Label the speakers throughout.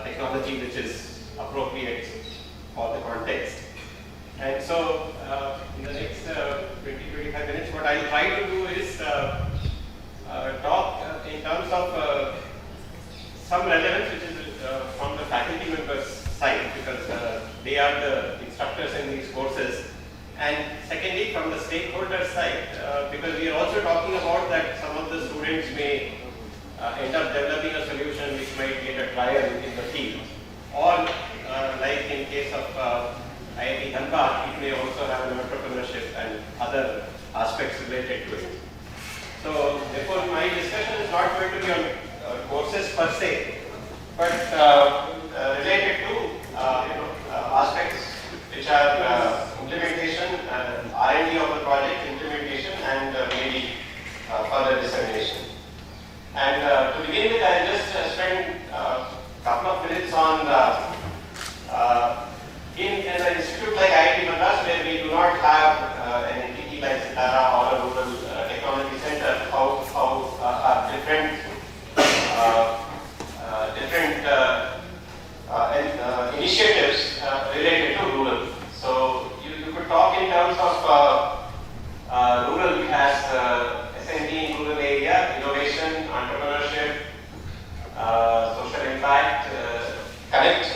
Speaker 1: technology which is appropriate for the context. And so, in the next 20-25 minutes, what I'll try to do is talk in terms of some relevance which is from the faculty members' side, because they are the instructors in these courses. And secondly, from the stakeholder side, because we are also talking about that some of the students may end up developing a solution which might get a trial in the field, or like in case of IIT Dhanbad, it may also have an entrepreneurship and other aspects related to it. So therefore, my discussion is not going to be on courses per se, but related to aspects which are implementation, R&D of the project, implementation, and maybe further dissemination. And to begin with, I'll just spend a couple of minutes on in an institute like IIT Madras, where we do not have an entity like Sitara or a rural technology center, how are different initiatives related to rural. So you could talk in terms of rural as S&T in rural area, innovation, entrepreneurship, social impact, connect.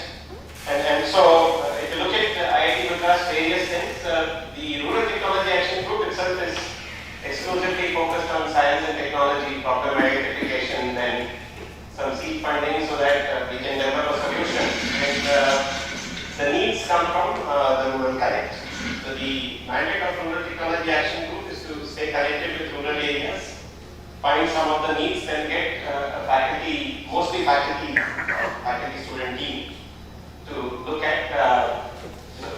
Speaker 1: And so if you look at IIT Madras various things, the Rural Technology Action Group itself is exclusively focused on science and technology, problem identification, and some seed funding so that we can develop a solution. And the needs come from the Rural Connect. So the mandate of Rural Technology Action Group is to stay connected with rural areas, find some of the needs, and get a faculty, mostly faculty student team to look at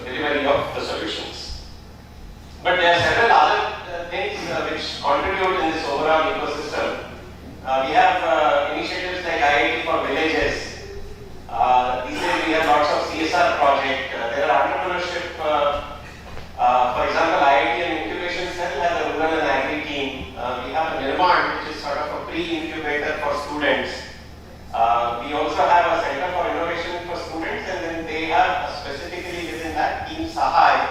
Speaker 1: delivery of the solutions. But there are several other things which contribute in this overall ecosystem. We have initiatives like IIT for Villages. These days we have lots of CSR projects. There are entrepreneurship. For example, IIT and Incubation Cell has a rural and agri team. We have a Nirman, which is sort of a pre-incubator for students. We also have a Center for Innovation for Students, and then they have specifically within that Team Sahai,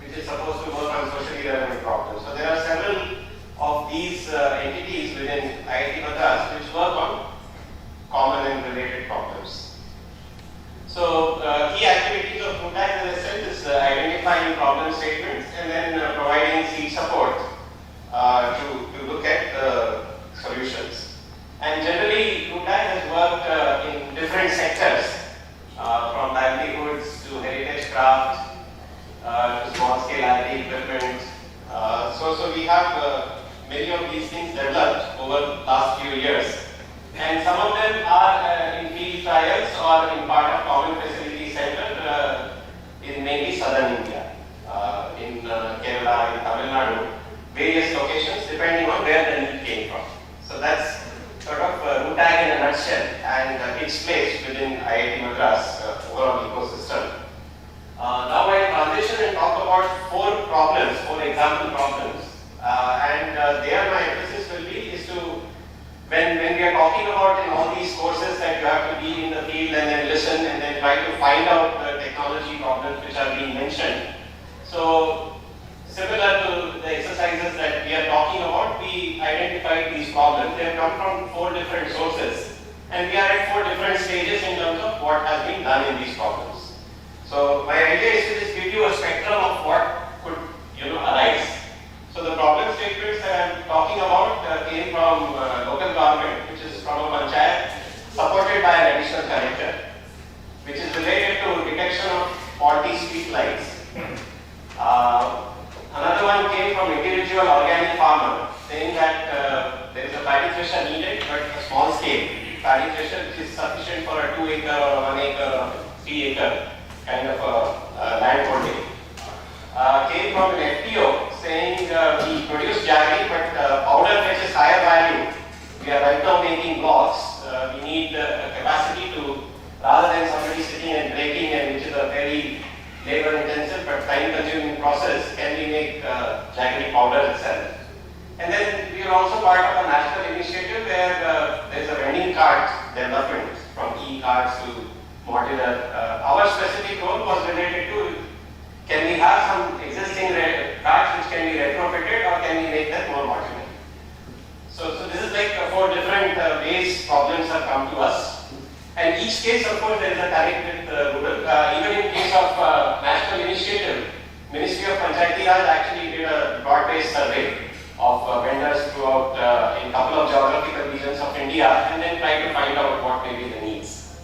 Speaker 1: which is supposed to work on socially relevant problems. So there are several of these entities within IIT Madras which work on common and related problems. So key activities of RUTAC, as I said, is identifying problem statements and then providing seed support to look at the solutions. And generally, RUTAC has worked in different sectors, from livelihoods to heritage craft to small-scale agri equipment. So we have many of these things developed over the last few years. And some of them are in field trials or in part of Common Facility Center in mainly southern India, in Kerala, in Tamil Nadu, various locations depending on where the need came from. So that's sort of RUTAC in a nutshell and its place within IIT Madras overall ecosystem. Now I transition and talk about four example problems, and there my emphasis will be is to, when we are talking about in all these courses that you have to be in the field and then listen and then try to find out the technology problems which are being mentioned. So similar to the exercises that we are talking about, we identified these problems. They have come from 4 different sources, and we are at 4 different stages in terms of what has been done in these problems. So my idea is to just give you a spectrum of what could arise. So the problem statements that I am talking about came from local government, which is from a panchayat, supported by an additional connector, which is related to detection of faulty street lights. Another one came from individual organic farmer, saying that there is a paddy thresher needed, but a small scale paddy thresher which is sufficient for a 2 acre or a 1 acre or 3 acre kind of land holding. Came from an FPO saying we produce jaggery, but powder fetches higher value. We are right now making blocks. We need a capacity to, rather than somebody sitting and breaking, and which is a very labor intensive but time consuming process, can we make jaggery powder itself. And then we are also part of a national initiative where there is a vending cart development, from e-cards to modular. Our specific role was related to, can we have some existing cards which can be retrofitted, or can we make that more modular? So this is like 4 different ways problems have come to us. And each case, of course, there is a connect with rural. Even in case of national initiative, Ministry of Panchayati Raj actually did a broad-based survey of vendors throughout in a couple of geographical regions of India, and then try to find out what may be the needs.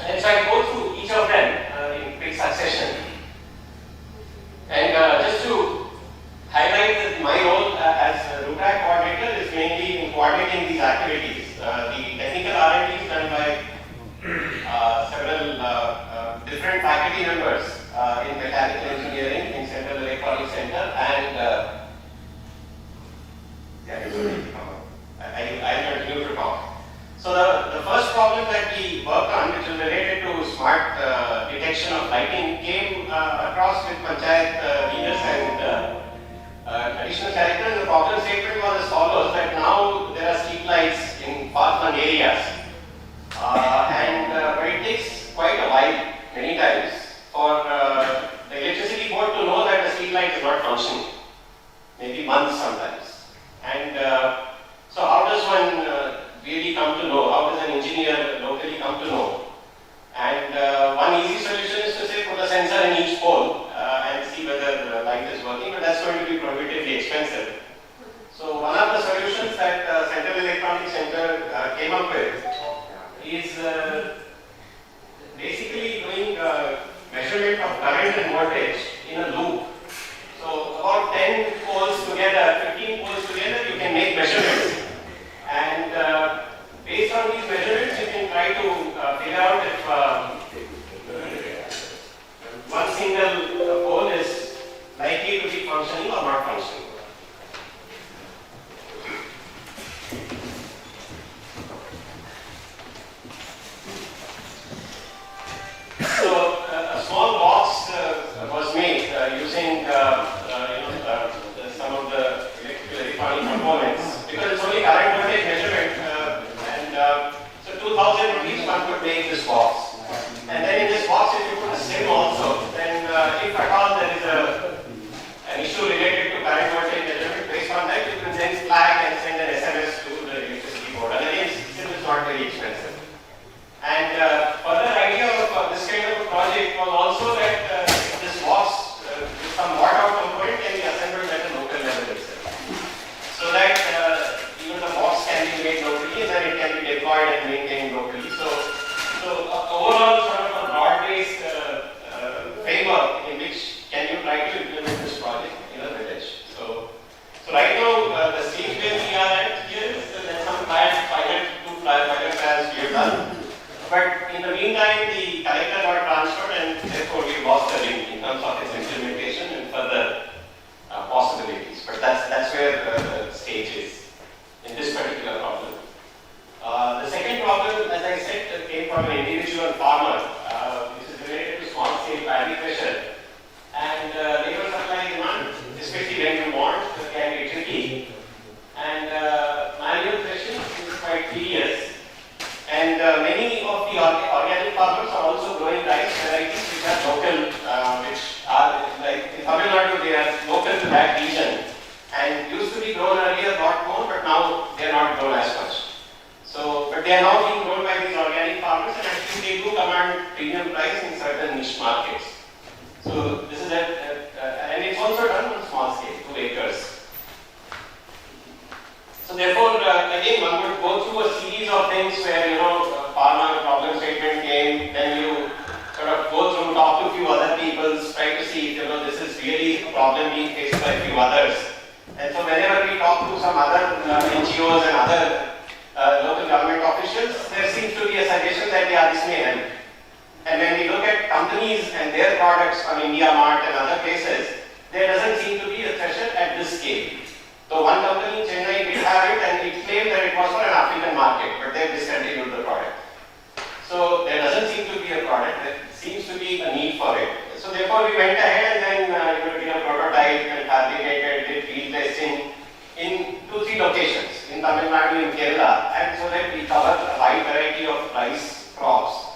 Speaker 1: And so I go through each of them in quick succession. And just to highlight that my role as a RUTAC coordinator is mainly in coordinating these activities. The technical R&D is done by several different faculty members in mechanical engineering, in Central Electronics Center, and I'll continue to talk. So the first problem that we worked on, which was related to smart detection of lighting, came across with Panchayat leaders and additional characters. The problem statement was as follows: that now there are street lights in far-flung areas, but it takes quite a while, many times, for the electricity board to know that the street light is not functioning. Maybe months sometimes. And so how does one really come to know? How does an engineer locally come to know? And one easy solution is to say put a sensor in each pole and see whether the light is working, but that's going to be prohibitively expensive. So one of the solutions that Central Electronics Center came up with is basically doing measurement of current and voltage in a loop. So about 10 poles together, 15 poles together, you can make measurements. And based on these measurements, you can try to figure out if one single pole is likely to be functioning or not functioning. So a small box was made using some of the electronic components, because it's only current voltage measurement, so 2,000 rupees one could make this box. And then in this box, if you put a SIM also, then if at all there is an issue related to current voltage measurement, based on that you can then flag and send an SMS to the electricity board. And again, SIM is not very expensive. And further idea of this kind of a project was also that this box with some watt-out component can be assembled at a local level itself, so that even the box can be made locally and then it can be deployed and maintained locally. So overall, sort of a broad-based framework in which can you try to implement this project in a village. So right now, the stage where we are at here is that some pilot trials we have done. But in the meantime, the collector got transferred and therefore we lost the link in terms of its implementation and further possibilities. But that's where the stage is in this particular problem. The second problem, as I said, came from an individual farmer, which is related to small scale paddy pressure. And labor supply demand, especially when you want, can be tricky. And manual threshing is quite tedious. And many of the organic farmers are also growing rice varieties which are local, which are like in Tamil Nadu, they are local to that region and used to be grown earlier a lot more, but now they are not grown as much. So, but they are now being grown by these organic farmers, and actually they do command premium price in certain niche markets. So this is and it's also done on small scale, 2 acres. So therefore, again, one would go through a series of things where, farmer problem statement came, then you sort of go through, talk to a few other people, try to see if, this is really a problem being faced by a few others. And so whenever we talk to some other NGOs and other local government officials, there seems to be a suggestion that, yeah, this may help. And when we look at companies and their products from India Mart and other places, there doesn't seem to be a threshold at this scale. So one company in Chennai did have it and it claimed that it was for an African market, but they discontinued the product. So there doesn't seem to be a product, there seems to be a need for it. So therefore we went ahead and then did a prototype and fabricated, did field testing in 2-3 locations, in Tamil Nadu, in Kerala, and so that we cover a wide variety of rice crops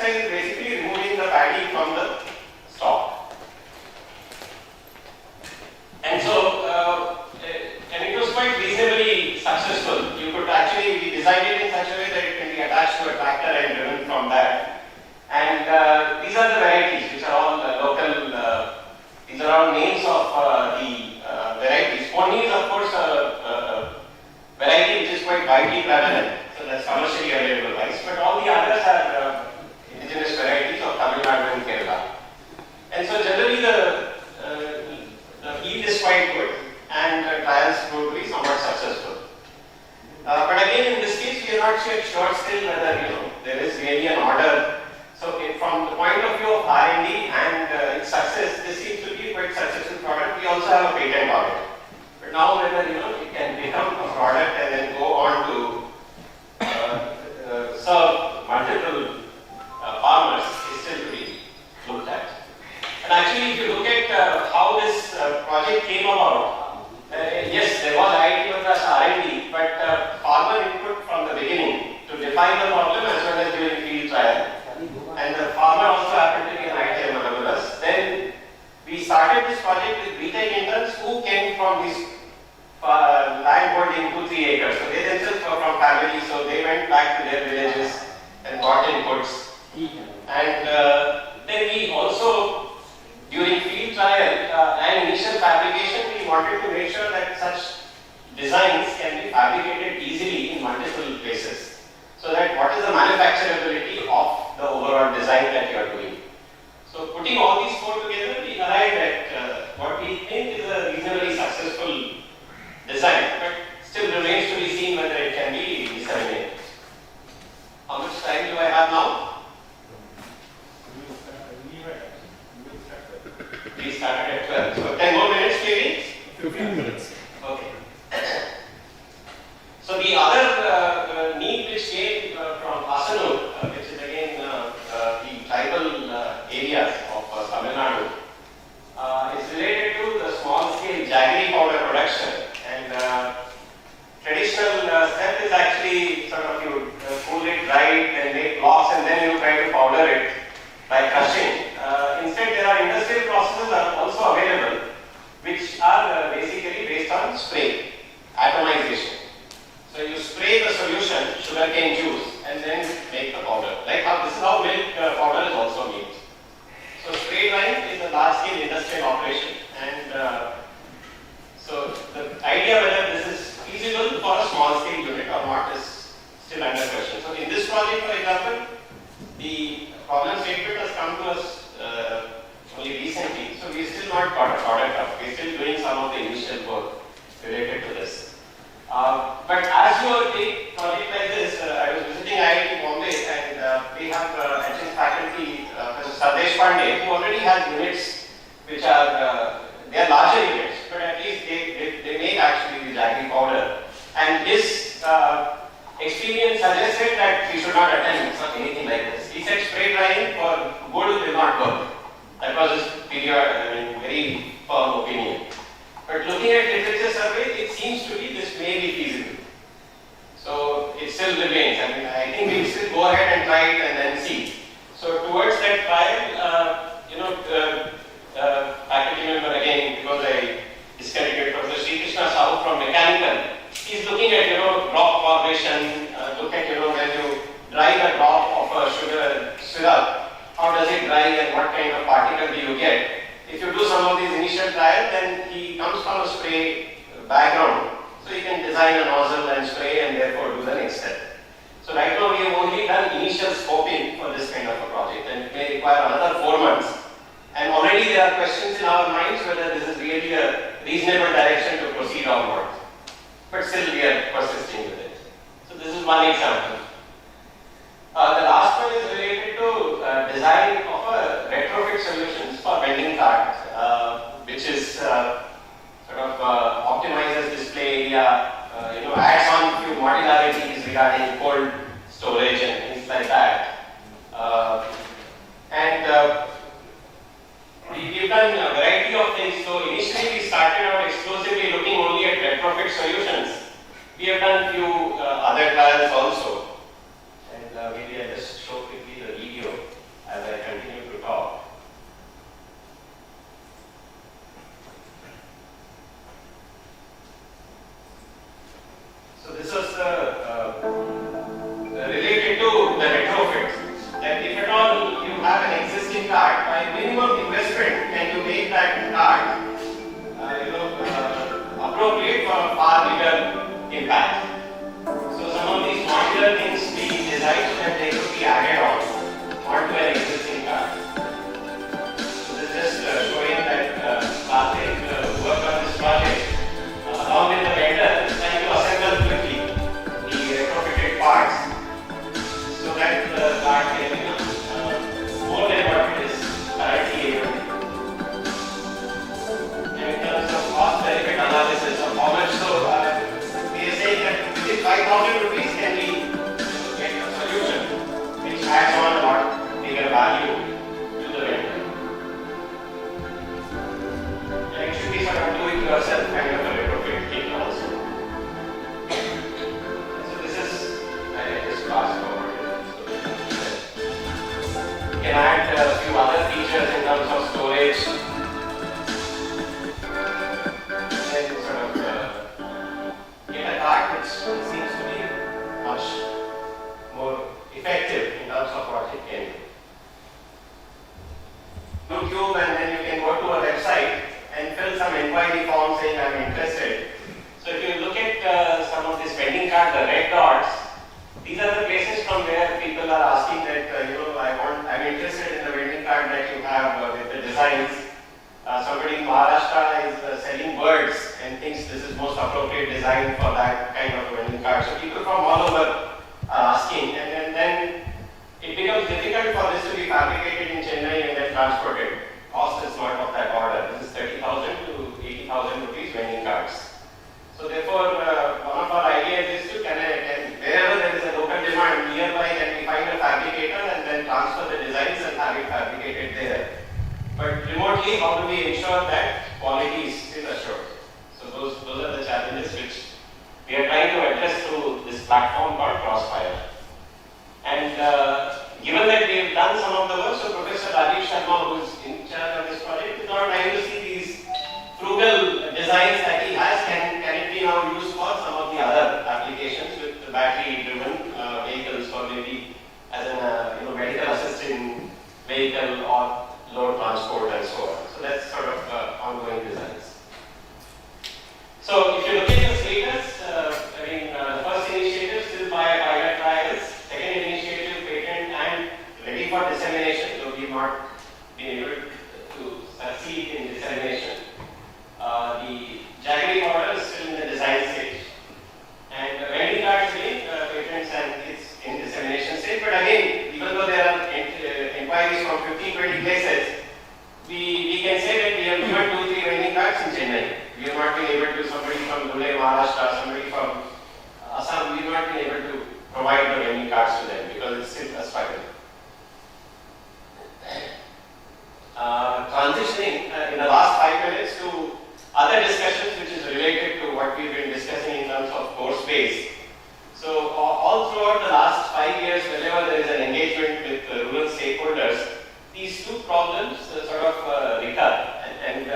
Speaker 1: exercise is basically removing the paddy from the stalk. And so, and it was quite reasonably successful. You could actually, we designed it in such a way that it can be attached to a tractor and driven from that. And these are the varieties, which are all local, these are all names of the varieties. Pony is of course a variety which is quite widely prevalent, so that's commercially available rice, but all the others are indigenous varieties of Tamil Nadu and Kerala. And so generally the yield is quite good and trials proved to be somewhat successful. But again, in this case, we are not sure still whether there is really an order. So from the point of view of R&D and its success, this seems to be a quite successful product. We also have a patent on it. But now whether it can become a product and then go on to serve multiple farmers is still to be looked at. And actually, if you look at how this project came about, yes, there was IIT Madras R&D, but farmer input from the beginning to define the problem as well as during field trial. And the farmer also happened to be an IIT Madras. Then we started this project with BTech interns who came from this land holding 2-3 acres. So they themselves were from families, so they went back to their villages and got inputs. And then we also, during field trial and initial fabrication, we wanted to make sure that such designs can be fabricated easily in multiple places. So that what is the manufacturability of the overall design that you are doing. So putting all these four together, we arrived at what we think is a reasonably successful design, but still remains to be seen whether it can be disseminated. How much time do I have now? We started at 12. So 10 more minutes maybe?
Speaker 2: 15 minutes.
Speaker 1: Okay. So the other need which came from Asanur, which is again the tribal areas of Tamil Nadu, is related to the small scale jaggery powder production. And traditional step is actually sort of you cool it, dry it, and make blocks, and then you try to powder it by crushing. Instead, there are industrial processes that are also available, which are basically based on spray, atomization. So you spray the solution, sugarcane juice, and then make the powder. Like how this is how milk powder is also made. So spray drying is a large-scale industrial operation, and so the idea whether this is feasible for a small-scale unit or not is still under question. So in this project, for example, the problem statement has come to us only recently, so we still not got a product up. We're still doing some of the initial work related to this. But as you take project like this, I was visiting IIT Bombay, and we have adjunct faculty, Professor Deshpande, who already has units which are they are larger units, but at least they make actually the jaggery powder. And his experience suggested that we should not attempt anything like this. He said spray drying for good will not work. That was his very firm opinion. But looking at literature survey, it seems to be this may be feasible. So it still remains. I think we will still go ahead and try it and then see. So towards that trial, faculty member again, because I discredited Professor Sri Krishna Sahu from mechanical, he's looking at drop formation, look at when you dry the drop of a sugar syrup, how does it dry and what kind of particle do you get? If you do some of these initial trials, then he comes from a spray background, so he can design a nozzle and spray and therefore do the next step. So right now we have only done initial scoping for this kind of a project, and it may require another 4 months. And already there are questions in our minds whether this is really a reasonable direction to proceed or not. But still we are persisting with it. So this is one example. The last one is related to design of a retrofit solutions for vending carts, which is sort of optimizes display area, adds on few modularities regarding cold storage and things like that. We've done a variety of things. So initially we started out exclusively looking only at retrofit solutions. We have done few other trials also. And maybe I'll just show quickly the video. add a few other features in terms of storage. And sort of get a card which seems to be much more effective in terms of what it can do. YouTube, and then you can go to a website and fill some inquiry form saying I'm interested. So if you look at some of these vending cards, the red dots, these are the places from where people are asking that I'm interested in the vending card that you have with the designs. Somebody in Maharashtra is selling birds and thinks this is most appropriate design for that kind of vending card. So people from all over are asking, and then it becomes difficult for this to be fabricated in Chennai and then transported. Cost is not of that order. This is 30,000 to 80,000 rupees vending cards. So therefore, one of our ideas is to wherever there is a local demand nearby, can we find a fabricator and then transfer the designs and have it fabricated there. But remotely, how do we ensure that quality is still assured? So those are the challenges which we are trying to address through this platform called Crossfire. And given that we have done some of the work, so Professor Rajiv Sharma, who is in charge of this project, is now trying to see these frugal designs that he has, can it be now used for some of the other applications with battery-driven vehicles, or maybe as an medical assistant vehicle or load transport and so on. So that's sort of ongoing designs. So if you look at the status, the first initiative still by pilot trials, second initiative patent and ready for dissemination. So we've not been able to succeed in dissemination. The jaggery powder is still in the design stage, and the vending cards again, patents and it's in dissemination stage. But again, even though there are inquiries from 15-20 places, we can say that we have given 2-3 vending cards in Chennai. We have not been able to, somebody from Dhule, Maharashtra, somebody from Assam, we have not been able to provide the vending cards to them because it's still a struggle. Transitioning in the last 5 minutes to other discussions which is related to what we've been discussing in terms of course base. So all throughout the last 5 years, whenever there is an engagement with rural stakeholders, these two problems sort of recur. And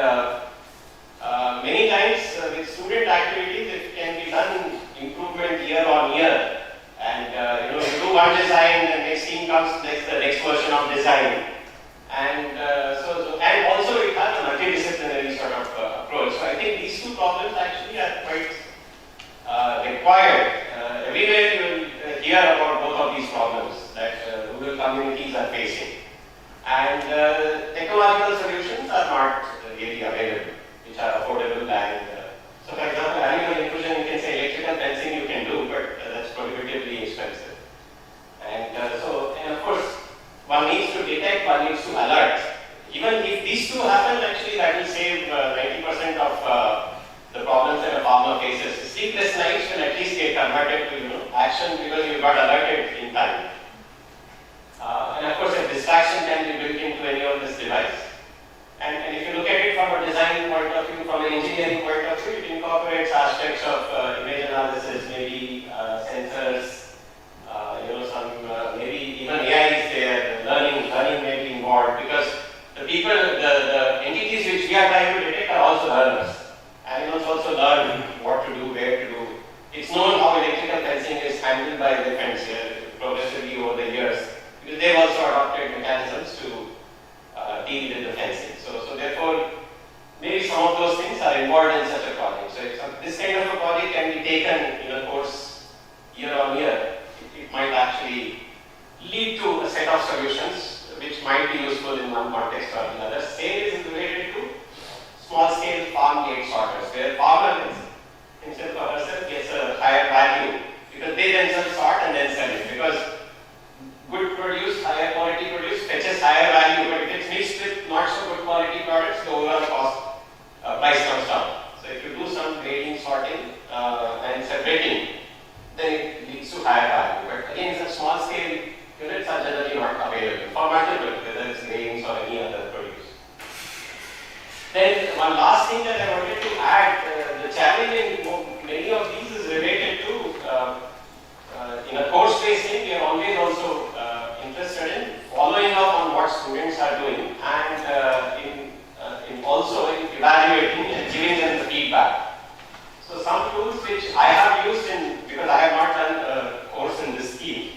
Speaker 1: many times with student activities, it can be done improvement year on year. And you do one design, the next team comes next the next version of design. And and also it has a multidisciplinary sort of approach. So I think these two problems actually are quite required. Everywhere you will hear about both of these problems that rural communities are facing. And technological solutions are not really available, which are affordable. And so for example, animal inclusion, you can say electrical fencing you can do, but that's prohibitively expensive. And and of course, one needs to detect, one needs to alert. Even if these two happen, actually that will save 90% of the problems that a farmer faces. Sleepless nights will at least get converted to action because you got alerted in time. And of course, a distraction can be built into any of this device. And if you look at it from a design point of view, from an engineering point of view, it incorporates aspects of image analysis, maybe sensors, maybe even AI is there, learning may be involved, because the people, the entities which we are trying to detect are also learners. Animals also learn what to do, where to do. It's known how electrical fencing is handled by the fence progressively over the years, because they've also adopted mechanisms to deal with the fencing. So therefore, maybe some of those things are involved in such a project. So if this kind of a project can be taken in a course year on year, it might actually lead to a set of solutions which might be useful in one context or another. Same is related to small-scale farm gate sorters, where farmer himself or herself gets a higher value because they themselves sort and then sell it. Because good produce, higher quality produce fetches higher value, but if it's mixed with not so good quality products, the overall cost price comes down. So if you do some grading, sorting and separating, then it leads to higher value. But again, some small-scale units are generally not available for multiple, whether it's grains or any other produce. Then one last thing that I wanted to add, the challenge in many of these is related to, in a course-based thing, we are always also interested in following up on what what students are doing, and in also in evaluating and giving them the feedback. So some tools which I have used because I have not done a course in this field,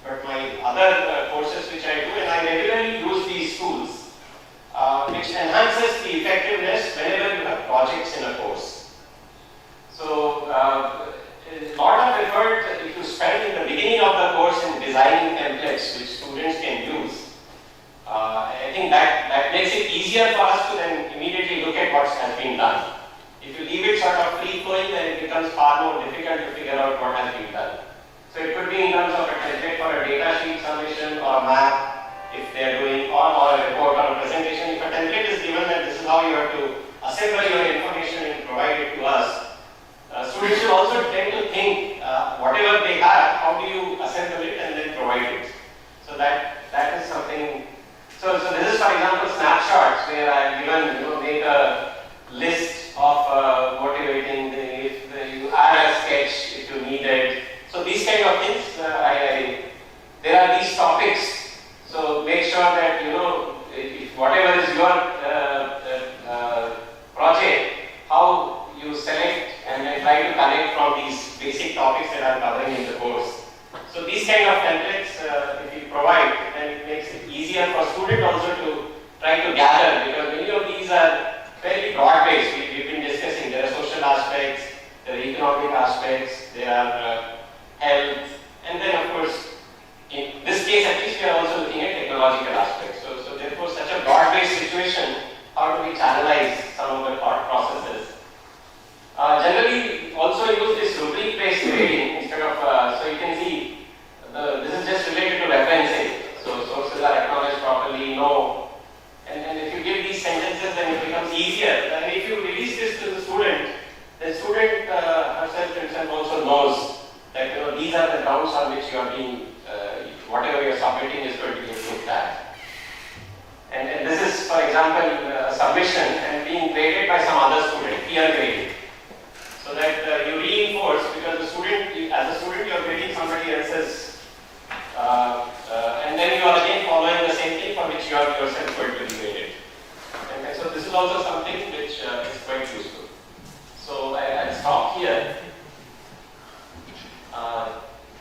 Speaker 1: but my other courses which I do, and I regularly use these tools, which enhances the effectiveness whenever you have projects in a course. So a lot of effort if you spend in the beginning of the course in designing templates which students can use. I think that makes it easier for us to then immediately look at what has been done. If you leave it sort of free flowing, then it becomes far more difficult to figure out what has been done. So it could be in terms of a template for a data sheet submission or map if they are doing, or a report or a presentation. If a template is given that this is how you have to assemble your information and provide it to us, students should also tend to think whatever they have, how do you assemble it and then provide it. So that is something. So this is, for example, snapshots where I given make a list of motivating things. If you add a sketch if you need it. So these kind of things, there are these topics. So make sure that if whatever is your project, how you select and then try to connect from these basic topics that I'm covering in the course. So these kind of templates, if you provide, then it makes it easier for students also to try to gather, because many of these are fairly broad-based. We've been discussing. There are social aspects, there are economic aspects, there are health, and then of course, in this case at least, we are also looking at technological aspects. So therefore, such a broad-based situation, how do we channelize some of the thought processes? Generally, also use this rubric-based grading instead of, so you can see, this is just related to referencing. So sources are acknowledged properly, no. And if you give these sentences, then it becomes easier. And if you release this to the student herself also knows that these are the grounds on which you are being, whatever you are submitting is going to be looked at. And this is, for example, a submission and being graded by some other student, peer grading. So that you reinforce, because the student, as a student, you are grading somebody else's, and then you are again following the same thing for which you are yourself going to be graded. And so this is also something which is quite useful. So I'll stop here.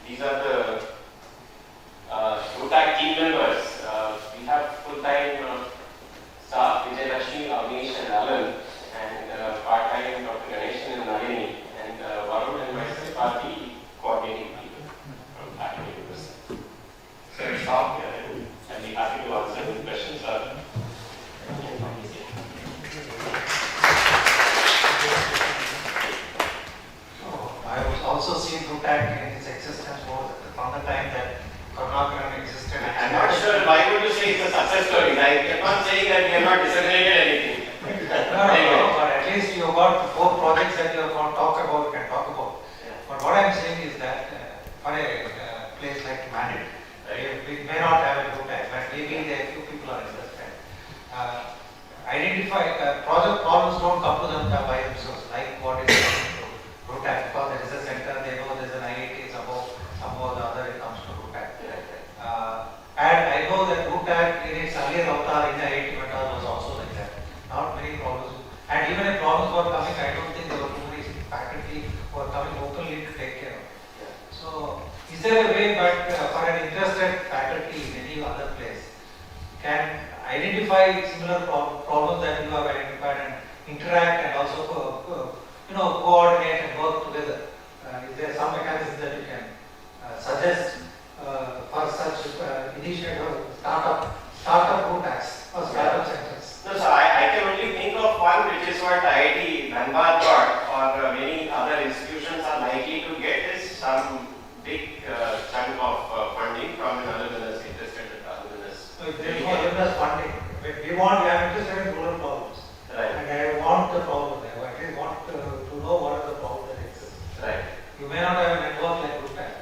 Speaker 1: These are the TrueTag team members. We have full-time staff, Vijay Lakshmi, Avnish and Alan, and part-time Dr. Ganeshan and Nalini, and Varun and myself are the coordinating people from faculty members. So I'll stop here and I'll be happy to answer any questions or
Speaker 2: I was also seen TrueTag in its existence from the time that Karnataka existed.
Speaker 1: I'm not sure why would you say it's a success story. I kept on saying that we have not disseminated anything.
Speaker 2: No, but at least you got 4 projects that you can talk about. Yeah. But what I'm saying is that for a place like Mandate, we may not have a TrueTag, but maybe there are few people are interested. Identify project problems don't come to them by themselves, like what is TrueTag, because there is a center, they know there is an IIT, somehow the other it comes to TrueTag. And I know that TrueTag in its earlier avatar in the IIT Madras was also like that. Not many problems. And even if problems were coming, I don't think there were too many faculty who were coming openly to take care of. So, is there a way but for an interested faculty in any other place can identify similar problems that you have identified and interact and also coordinate and work together? Is there some mechanism that you can suggest for such initiative startup TrueTags or startup centers?
Speaker 1: No, so I can only think of one, which is what IIT Dhanbad got, or many other institutions are likely to get, is some big chunk of funding from an alumnus, interested alumnus.
Speaker 2: So if there is no alumnus funding, we are interested in rural problems.
Speaker 1: Right.
Speaker 2: And I want the problem. I at least want to know what are the problems that exist.
Speaker 1: Right.
Speaker 2: You may not have a network like TrueTag.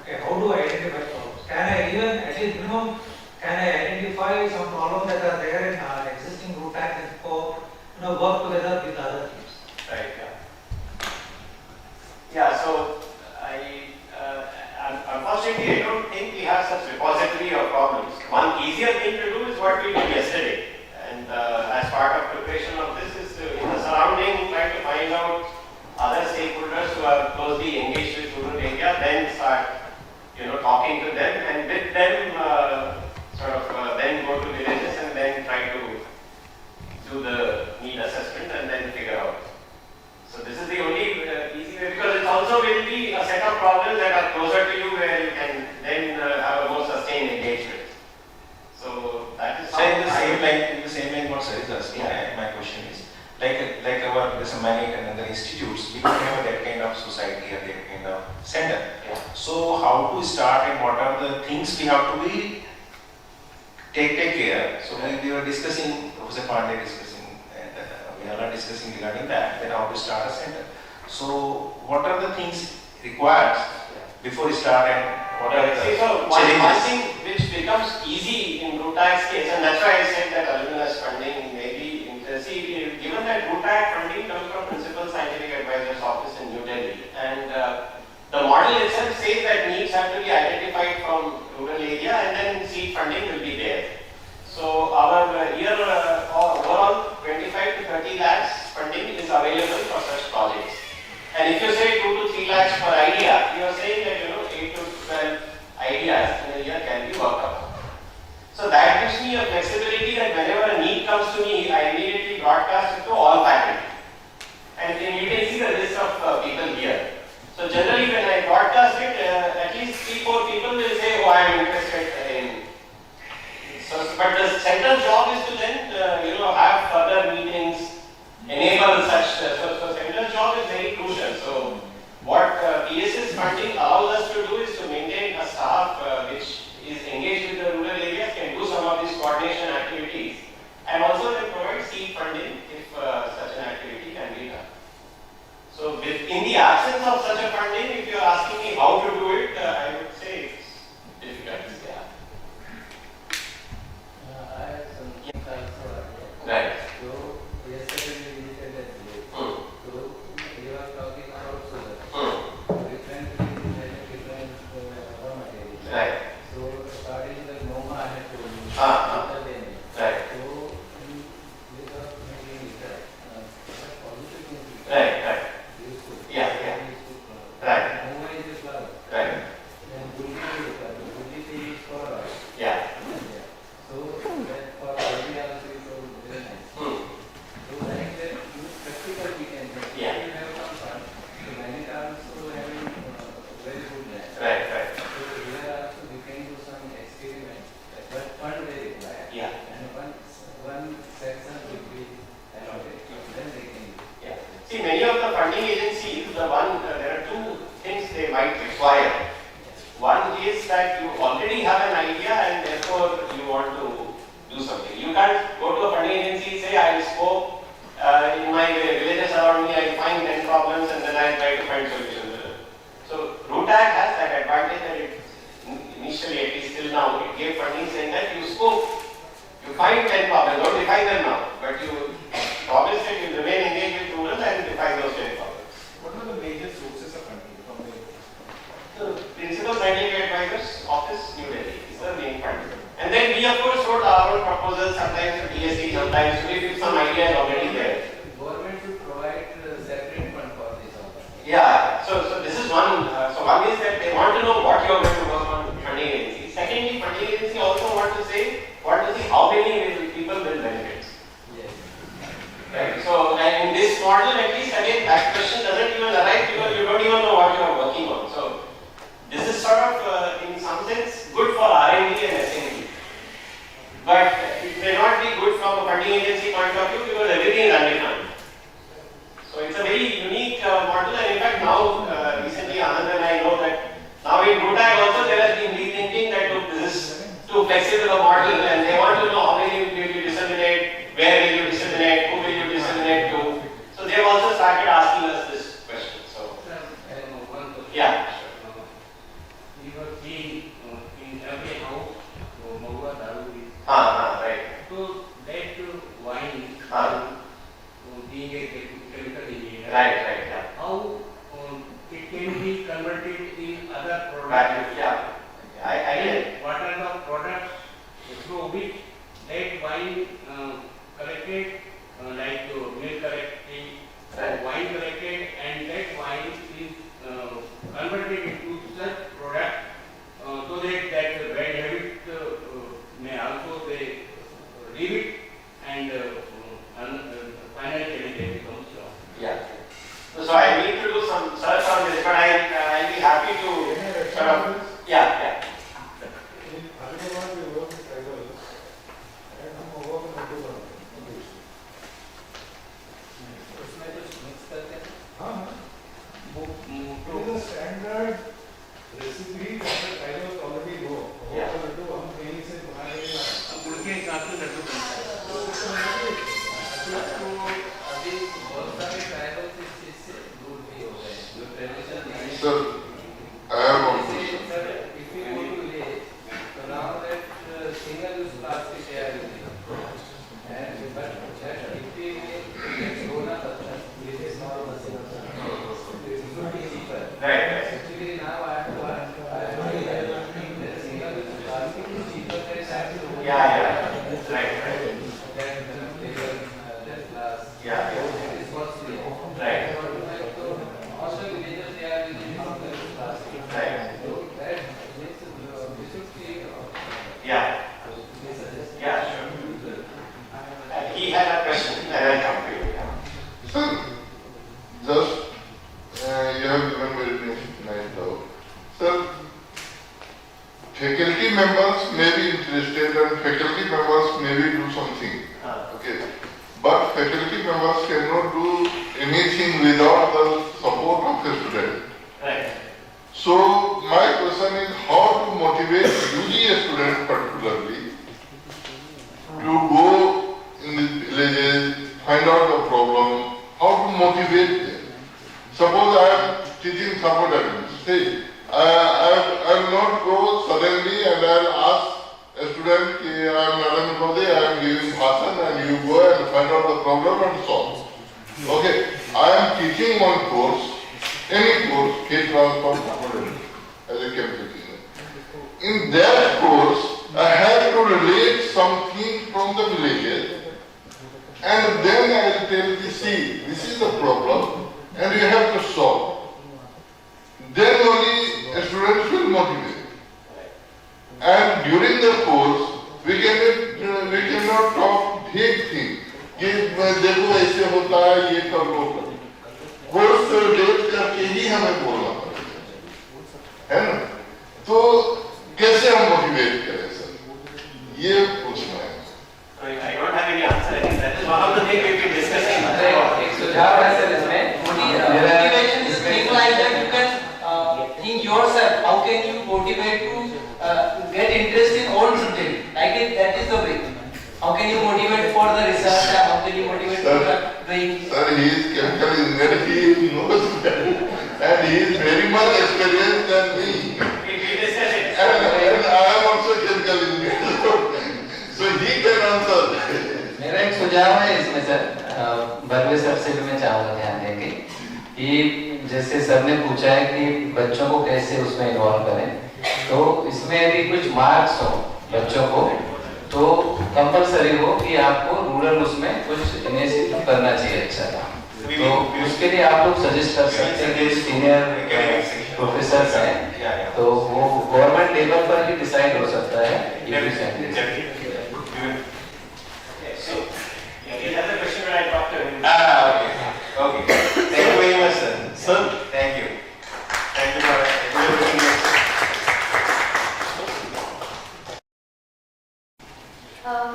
Speaker 2: Okay, how do I identify problems? Can I even, at least minimum, can I identify some problems that are there in existing TrueTag and work together with other teams?
Speaker 1: Right. Yeah. So unfortunately, I don't think we have such repository of problems. One easier thing to do is what we did yesterday. And as part of preparation of this is to, in the surrounding, try to find out other stakeholders who are closely engaged with rural area, then start, talking to them, and with them then go to villages and then try to do the need assessment and then figure out. So this is the only easy way, because it also will be a set of problems that are closer to you where you can then have a more sustained engagement. So that is
Speaker 3: so in the same line what sir is asking, my question is like our there's many other institutes, we don't have that kind of society or that kind of center.
Speaker 1: Yeah.
Speaker 3: So how to start and what are the things we have to be take care. So we were discussing, Professor Pandey discussing, and we are not discussing regarding that, then how to start a center. So what are the things required before you start and what are the
Speaker 1: so one thing which becomes easy in RUTAC's case, and that's why I said that alumnus funding may be, given that RUTAC funding comes from Principal Scientific Advisor's Office in New Delhi, and the model itself says that needs have to be identified from rural area and then seed funding will be there. So our year overall 25 to 30 lakhs funding is available for such projects. And if you say 2 to 3 lakhs per idea, you are saying that 8 to 12 ideas in a year can be worked out. So that gives me a flexibility that whenever a need comes to me, I immediately broadcast it to all faculty. And you can see the list of people here. So generally when I broadcast it, at least 3-4 people will say, oh, I am interested in. But the central job is to then, have further meetings, enable such. So central job is very crucial. So what PSS funding allows us to do is to maintain a staff which is engaged with the rural areas, can do some of these coordination activities, and also then provide seed funding if such an activity can be done. So in the absence of such a funding, if you are asking me how to do it, I would say it's difficult.
Speaker 4: I have some things also.
Speaker 1: Right.
Speaker 4: So yesterday we visited that place. So you are talking about sugar. Different places have different raw materials.
Speaker 1: Right.
Speaker 4: So starting the MoMA I had told you.
Speaker 1: Right.
Speaker 4: So we were making research. Positive things.
Speaker 1: Right.
Speaker 4: Useful.
Speaker 1: Yeah.
Speaker 4: Useful flower.
Speaker 1: Right.
Speaker 4: MoMA is a flower.
Speaker 1: Right.
Speaker 4: Then Bulli is a flower. Bulli is for oil.
Speaker 1: Yeah.
Speaker 4: So that for body also is so very nice. So like that, practical we can do.
Speaker 1: Yeah.
Speaker 4: We have some fun. So many are also having very good land.
Speaker 1: Right.
Speaker 4: So here also we can do some experiment. But fund they require.
Speaker 1: Yeah.
Speaker 4: And one section will be allotted. Then they can use.
Speaker 1: Yeah. See, many of the funding agencies, there are two things they might require. One is that you already have an idea and therefore you want to do something. You can't go to a funding agency and say, I will scope in my villages around me, I will find 10 problems and then I will try to find solutions. So RUTAC has that advantage that it initially, at least till now, it gave funding saying that you scope, you find 10 problems, don't define them now, but you promise that you remain engaged with rural and define those 10 problems.
Speaker 5: What are the major sources of funding from the
Speaker 1: Principal Scientific Advisor's Office, New Delhi is the main fund. And then we of course wrote our own proposals, sometimes to DSC, sometimes if some idea is already there.
Speaker 4: Government should provide separate fund for this also.
Speaker 1: Yeah, so this is one. So one is that they want to know what you are going to work on funding agency. Secondly, funding agency also want to see how many people will benefit.
Speaker 4: Yes.
Speaker 1: Right. So and in this model, at least again, that question doesn't even arise because you don't even know what you are working on. So this is sort of, in some sense, good for R&D and S&D. But it may not be good from a funding agency point of view because everything is undefined. So it's a very unique model, and in fact now, recently Anand and I know that now in RUTAC also there has been rethinking that look, this is too flexible a model and they want to know how many will you disseminate, where will you disseminate, who will you disseminate to. So they have also started asking us this question. So
Speaker 4: One question.
Speaker 1: yeah.
Speaker 4: You have seen in every house, Magua Daru is.
Speaker 1: Right.
Speaker 4: So that wine, being a chemical engineer,
Speaker 1: Right, yeah.
Speaker 4: how it can be converted in other
Speaker 1: Right,
Speaker 4: products?
Speaker 1: yeah. I get it.
Speaker 4: What are the products through which
Speaker 6: wine collected, like milk collecting, wine collected, and that wine is converted into such product so that that bad habit may also they leave it and final challenges becomes strong.
Speaker 1: Yeah. So I need to do some search on this, but I'll be happy to sort of, yeah.
Speaker 5: In Hyderabad, we work with tribals, and हम work with Madras.
Speaker 4: उसमें कुछ mix करते हैं
Speaker 5: हाँ, it is a standard recipe that the tribals already know.
Speaker 1: Yeah.
Speaker 5: वो लड्डू हम कहीं से बना लेंगे ना।
Speaker 6: गुड़ के हिसाब से लड्डू बनता है।
Speaker 4: तो अभी बहुत सारे ट्राइबल्स इस चीज से दूर भी हो गए हैं जो ट्रेडिशन नहीं है
Speaker 7: Sir, I have one
Speaker 4: Say,
Speaker 7: question.
Speaker 4: sir, if you go to village, so now that single use plastic they are using and but that if we get grown up it is not possible it should be cheaper
Speaker 1: Right.
Speaker 4: actually now I have to that single use plastic is cheaper than that
Speaker 1: Yeah. Right.
Speaker 4: that glass
Speaker 1: Yeah.
Speaker 4: that is costly
Speaker 1: Right.
Speaker 4: so also villages they are using single use plastic
Speaker 1: Right.
Speaker 4: so that we should see
Speaker 1: Yeah. Yeah, sure. He had a question, and I'll come to you.
Speaker 7: Sir, just you have given very nice talk. Sir, faculty members may be interested and faculty members maybe do something. Okay. But faculty members cannot do anything without the support of a student.
Speaker 1: Right.
Speaker 7: So my question is how to motivate UG students particularly to go in the villages, find out the problem, how to motivate them. Suppose I am teaching support academics. See, I will not go suddenly and I will ask a student, I am Madam Bode, I am giving bhasan and you go and find out the problem and solve. Okay, I am teaching one course, any course, K-12 or support as a chemical engineer. In that course, I have to relate something from the villages and then I will tell you, see, this is the problem and you have to solve. Then only a student will motivate. And during the course, we cannot talk big things. कि देखो ऐसे होता है ये कर लो course date करके ही हमें बोलना पड़ेगा है ना तो कैसे हम मोटिवेट करें सर ये पूछना है
Speaker 1: I don't have any answer. I think that is one of the things we've been discussing.
Speaker 4: एक सुझाव है सर इसमें
Speaker 8: Motivation is thing like that you can think yourself. How can you motivate to get interest in own subject? Like it, that is the way. How can you motivate for the research? How can you motivate for the doing?
Speaker 7: Sir, he is chemical engineer. He knows that, and he is very much experienced than me.
Speaker 1: We discussed it.
Speaker 7: And I am also chemical engineer, so he can answer.
Speaker 9: मेरा एक सुझाव है इसमें sir Barve sir से भी मैं चाहूँगा ध्यान देंगे कि जैसे सर ने पूछा है कि बच्चों को कैसे उसमें इन्वॉल्व करें तो इसमें यदि कुछ मार्क्स हो बच्चों को तो कंपलसरी हो कि आपको रूरल उसमें कुछ इनिशिएटिव करना चाहिए अच्छा तो उसके लिए आप लोग सजेस्ट कर सकते हैं कि सीनियर प्रोफेसर हैं तो वो गवर्नमेंट लेवल पर ही डिसाइड हो सकता है
Speaker 1: So, he has a question when I talk to him.
Speaker 3: Okay. Thank you very much, sir. Sir, thank you. Thank you for everything.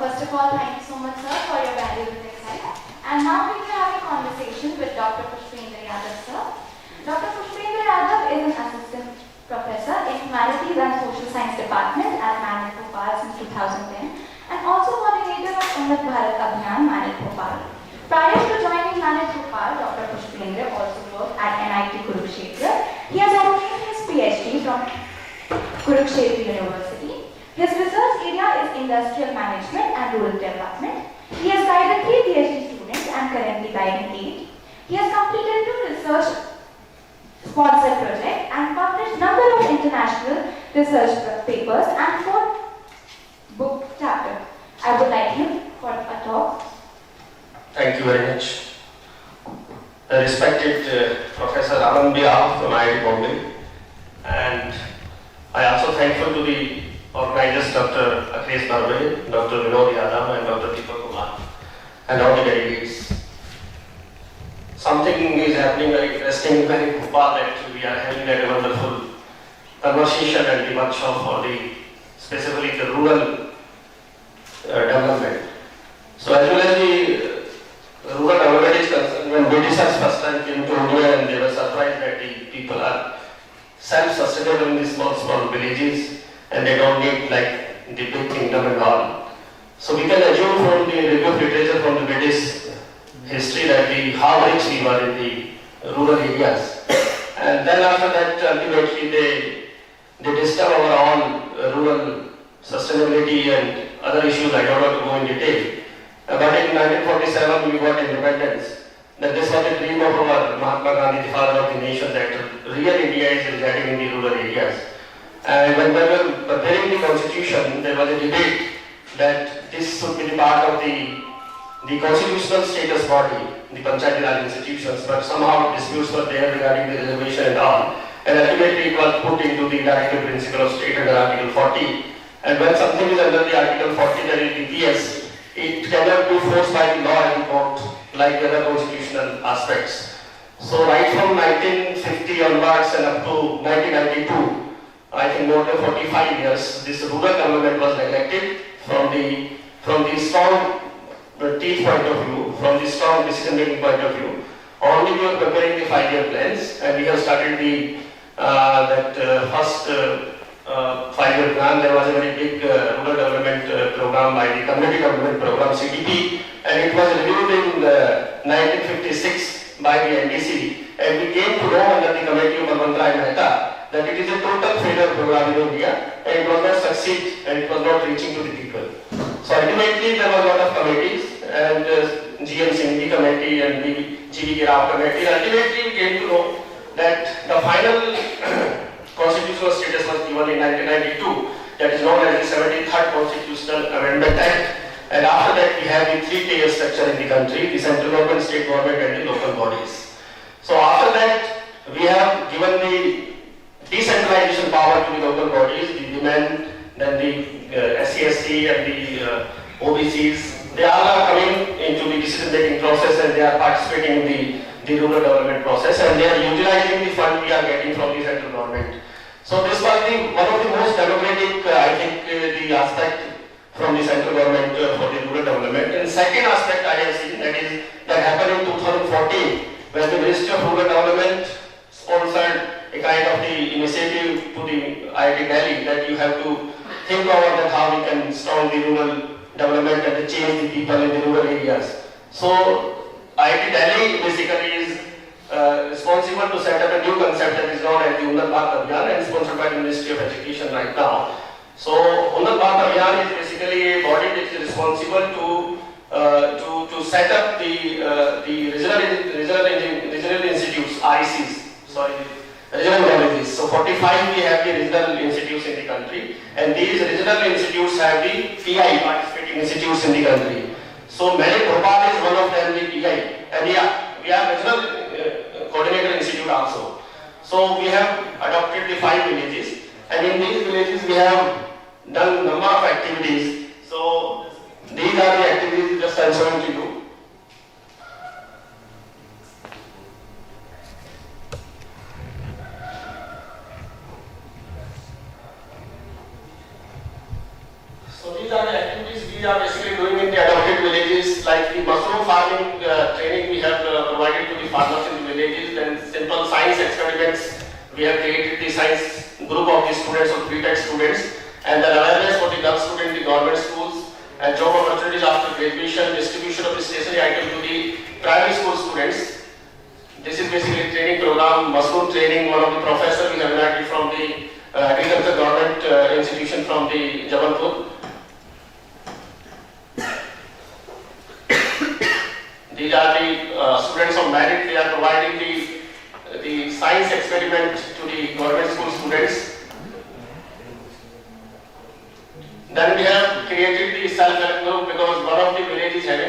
Speaker 10: First of all, thank you so much, sir, for your valuable insight. And now we will have a conversation with Dr. Pushpendra Yadav, sir. Dr. Pushpendra Yadav is an assistant professor in Humanities and Social Science Department at Manit Bhopal since 2010 and also coordinator of Unnat Bharat Abhiyan, Manit Bhopal. Prior to joining Manit Bhopal, Dr. Pushpendra also worked at IIT Kurukshetra. He has obtained his PhD from Kurukshetra University. His research area is industrial management and rural development. He has guided 3 PhD students and currently guiding 8. He has completed 2 research sponsored projects and published number of international research papers and 4 book chapters. I would like him Prof.
Speaker 11: Thank you very much. Respected Professor Aman Bihar from IIT Bombay, and I also thankful to the organizers Dr. Akhilesh Barve, Dr. Vinod Yadav and Dr. Deepak Kumar and all the delegates. Something is happening very interesting, very Bhopal that we are having a wonderful conversation and the workshop for the specifically the rural development. So as well as the rural development is concerned, when Britishers first time came to India and they were surprised that the people are self-sustainable in these small villages and they don't need like the big kingdom and all. So we can assume from the review of literature from the British history that how rich we were in the rural areas. And then after that ultimately they disturb our own rural sustainability and other issues. I don't want to go in detail. But in 1947 we got independence. That this was the dream of our Mahatma Gandhi, the father of the nation, that real India is residing in the rural areas. And when we were preparing the constitution, there was a debate that this should be the part of the constitutional status body, the Panchayati Raj institutions, but somehow disputes were there regarding the reservation and all. And ultimately it was put into the directive principle of state under Article 40. And when something is under the Article 40, that is DPS, it cannot be forced by the law and court like the other constitutional aspects. So right from 1950 onwards and up to 1992, I think more than 45 years, this rural development was neglected from the strong teeth point of view, from the strong decision making point of view. Only we were preparing the 5-year plans, and we have started the first 5-year plan. There was a very big rural development program by the Community Development Program (CDP), and it was reviewed in 1956 by the NDC, and we came to know under the committee of Balwant Rai Mehta that it is a total failure program in India, and it was not succeed, and it was not reaching to the people. So ultimately there was a lot of committees, and GM Singh committee and the GV Rao committee. Ultimately we came to know that the final constitutional status was given in 1992, that is known as the 73rd Constitutional Amendment Act. And after that we have the 3-tier structure in the country, the central government, state government and the local bodies. So after that we have given the decentralization power to the local bodies, the women, then the SC/ST and the OBCs. They all are coming into the decision making process and they are participating in the rural development process, and they are utilizing the fund we are getting from the central government. So this was one of the most democratic, I think, the aspect from the central government for the rural development. And second aspect I have seen that happened in 2014 when the Ministry of Rural Development sponsored a kind of the initiative to the IIT Delhi that you have to think about that how we can strong the rural development and to change the people in the rural areas. So IIT Delhi basically is responsible to set up a new concept that is known as the Unnat Bharat Abhiyan and sponsored by the Ministry of Education right now. So Unnat Bharat Abhiyan is basically a body which is responsible to set up the regional institutes, RECs, regional colleges. So 45 we have the regional institutes in the country, and these regional institutes have the PI, participating institutes in the country. So many Bhopal is one of them, the PI, and we have regional coordinator institute also. So we have adopted the 5 villages, and in these villages we have done number of activities. So these are the activities just I am showing to you. So these are the activities we are basically doing in the adopted villages, like the mushroom farming training we have provided to the farmers in the villages, then simple science experiments. We have created the science group of the students or BTech students, and the awareness for the girls students in the government schools, and job opportunities after graduation, distribution of the stationery items to the primary school students. This is basically a training program, mushroom training. One of the professors we have invited from the agriculture government institution from the Jabalpur. These are the students of merit. They are providing the science experiment to the government school students. Then we have created the self-help group because one of the villages having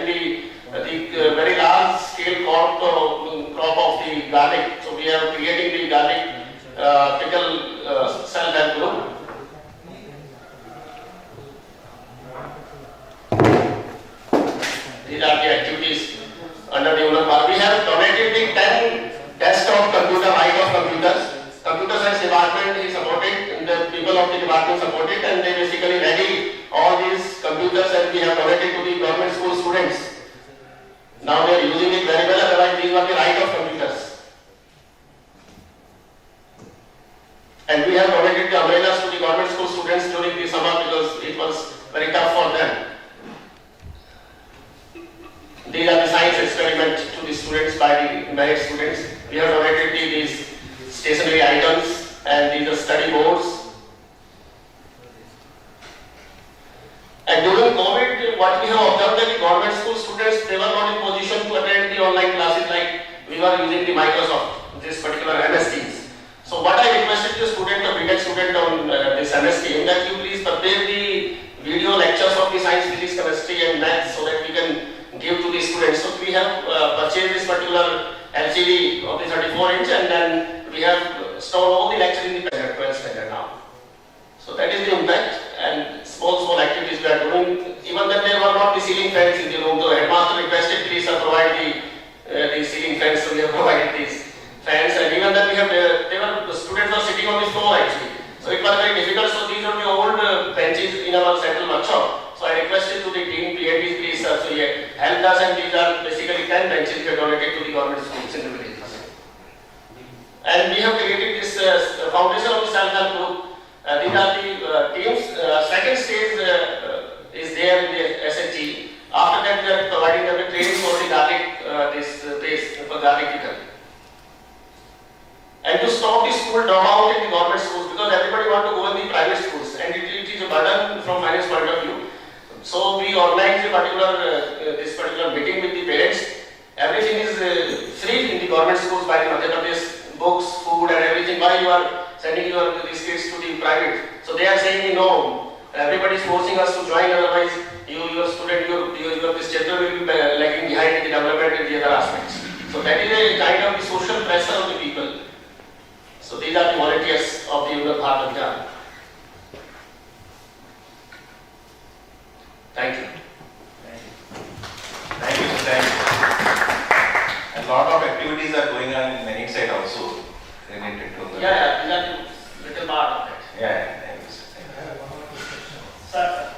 Speaker 11: support it, and they basically ready all these computers and we have donated to the government school students. Now they are using it very well, otherwise these were the right of computers. And we have donated the umbrellas to the government school students during the summer because it was very tough for them. These are the science experiments to the students by the merit students. We have donated these stationery items and these are study boards. And during COVID, what we have observed that the government school students, they were not in position to attend the online classes like we were using the Microsoft, this particular MS Teams. So what I requested the student, a BTech student on this MS Team, that you please prepare the video lectures of the science, physics, chemistry and maths so that we can give to the students. So we have purchased this particular LCD of the 34-inch and then we have stored all the lectures in the 12th standard now. So that is the impact, and small activities we are doing. Even then there were not the ceiling fans in the room. The headmaster requested please provide the ceiling fans, so we have provided these fans. And even then we have the students were sitting on the floor actually. So it was very difficult. So these are the old benches in our central workshop. So I requested to the team, PhDs, please sir, so he helped us, and these are basically 10 benches we have donated to the government schools in the villages. And we have created this foundation of the self-help group. These are the teams. Second stage is there in the SHG. After that, we are providing them a training for the garlic, this paste for garlic pickle. And to stop the school dropout in the government schools, because everybody want to go in the private schools, and it is a burden from finance point of view. So we organized this particular meeting with the parents. Everything is free in the government schools by the Madras Pradesh, books, food, and everything. Why you are sending these kids to the private? So they are saying no. Everybody is forcing us to join. Otherwise, your student, this children will be lagging behind in the development in the other aspects. So that is a kind of the social pressure on the people. So these are the volunteers of the Bharat Abhiyan. Thank you.
Speaker 3: Thank you. Thank you. A lot of activities are going on in Merit side also related to the.
Speaker 11: Yeah, these are the little part of it.
Speaker 3: Yeah, thank you, sir.
Speaker 11: Sir.